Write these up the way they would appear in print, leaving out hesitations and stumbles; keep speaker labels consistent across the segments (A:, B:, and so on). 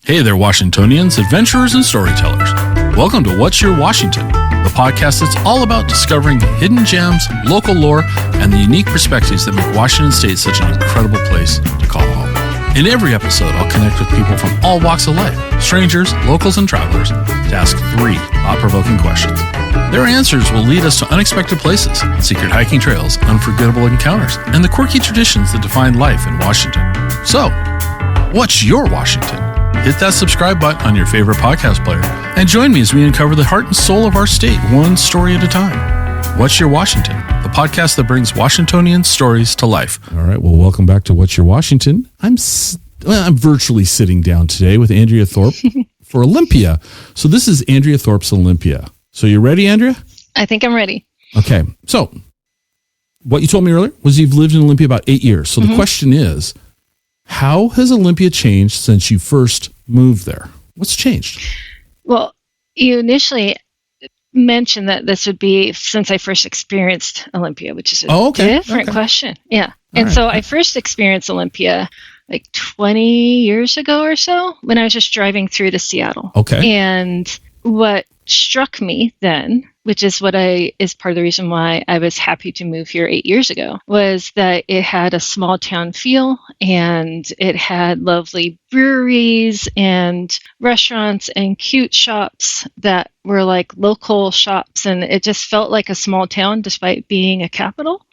A: Hey there, Washingtonians, adventurers, and storytellers. Welcome to What's Your Washington, the podcast that's all about discovering hidden gems, local lore, and the unique perspectives that make Washington State such an incredible place to call home. In every episode, I'll connect with people from all walks of life, strangers, locals, and travelers, to ask 3 thought-provoking questions. Their answers will lead us to unexpected places, secret hiking trails, unforgettable encounters, and the quirky traditions that define life in Washington. So, what's your Washington? Hit that subscribe button on your favorite podcast player and join me as we uncover the heart and soul of our state, one story at a time. What's Your Washington? The podcast that brings Washingtonian stories to life. All right, well, welcome back to What's Your Washington. I'm virtually sitting down today with Andrea Thorpe for Olympia. So this is Andrea Thorpe's Olympia. So you ready, Andrea?
B: I think I'm ready.
A: Okay, so what you told me earlier was you've lived in Olympia about 8 years. So the question is, how has Olympia changed since you first moved there? What's changed?
B: Well, you initially mentioned that this would be since I first experienced Olympia, which is a different question. Yeah. So I first experienced Olympia like 20 years ago or so when I was just driving through to Seattle.
A: Okay.
B: And what struck me then, which is is part of the reason why I was happy to move here 8 years ago, was that it had a small town feel and it had lovely breweries and restaurants and cute shops that were like local shops, and it just felt like a small town despite being a capital.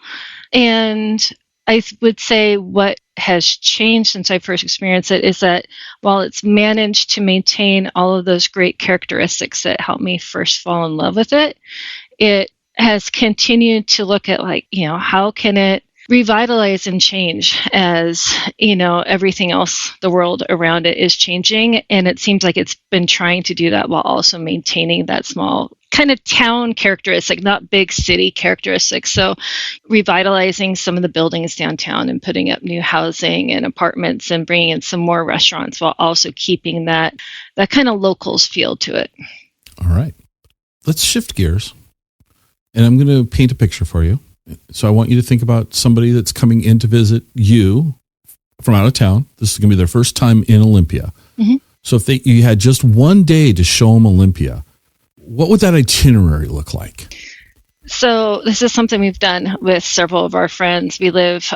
B: And I would say what has changed since I first experienced it is that while it's managed to maintain all of those great characteristics that helped me first fall in love with it, it has continued to look at how can it revitalize and change as, everything else, the world around it is changing. And it seems like it's been trying to do that while also maintaining that small kind of town characteristic, not big city characteristics. So revitalizing some of the buildings downtown and putting up new housing and apartments and bringing in some more restaurants while also keeping that kind of locals feel to it.
A: All right. Let's shift gears. And I'm going to paint a picture for you. So I want you to think about somebody that's coming in to visit you from out of town. This is going to be their first time in Olympia. Mm-hmm. So if you had just one day to show them Olympia, what would that itinerary look like?
B: So this is something we've done with several of our friends. We live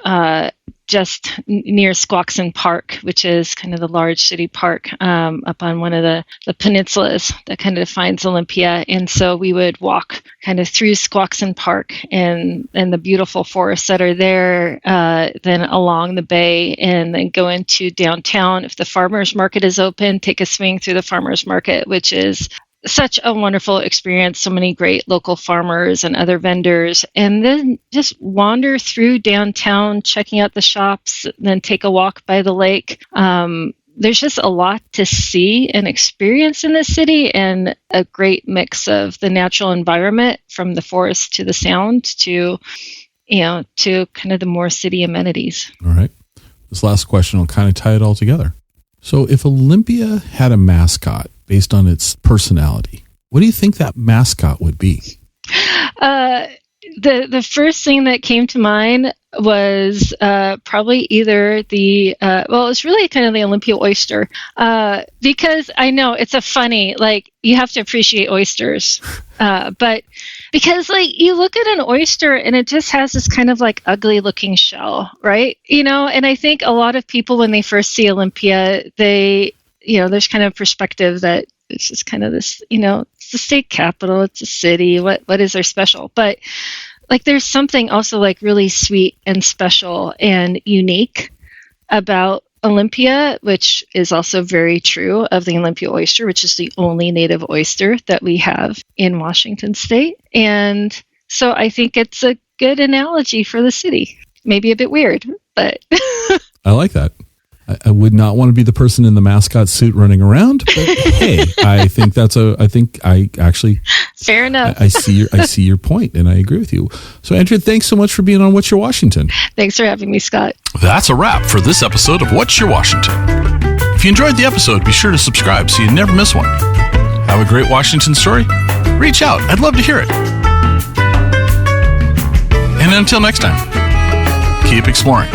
B: just near Squaxin Park, which is kind of the large city park up on one of the peninsulas that kind of defines Olympia. And so we would walk kind of through Squaxin Park and the beautiful forests that are there, then along the bay, and then go into downtown. If the farmers market is open, take a swing through the farmers market, which is such a wonderful experience. So many great local farmers and other vendors, and then just wander through downtown, checking out the shops, then take a walk by the lake. There's just a lot to see and experience in this city, and a great mix of the natural environment from the forest to the sound to kind of the more city amenities.
A: All right. This last question will kind of tie it all together. So if Olympia had a mascot based on its personality, what do you think that mascot would be?
B: The first thing that came to mind was probably either it's really kind of the Olympia oyster, because I know it's a funny, you have to appreciate oysters, but because you look at an oyster and it just has this kind of ugly looking shell, right? And I think a lot of people when they first see Olympia, there's kind of perspective that it's just kind of this, it's the state capital, it's a city, what is there special? But there's something also really sweet and special and unique about Olympia, which is also very true of the Olympia oyster, which is the only native oyster that we have in Washington State. And so I think it's a good analogy for the city. Maybe a bit weird, but
A: I like that. I would not want to be the person in the mascot suit running around, but hey, I think I actually
B: fair enough.
A: I see your point, and I agree with you. So, Andrea, thanks so much for being on What's Your Washington.
B: Thanks for having me, Scott.
A: That's a wrap for this episode of What's Your Washington. If you enjoyed the episode, be sure to subscribe so you never miss one. Have a great Washington story? Reach out. I'd love to hear it. And until next time, keep exploring.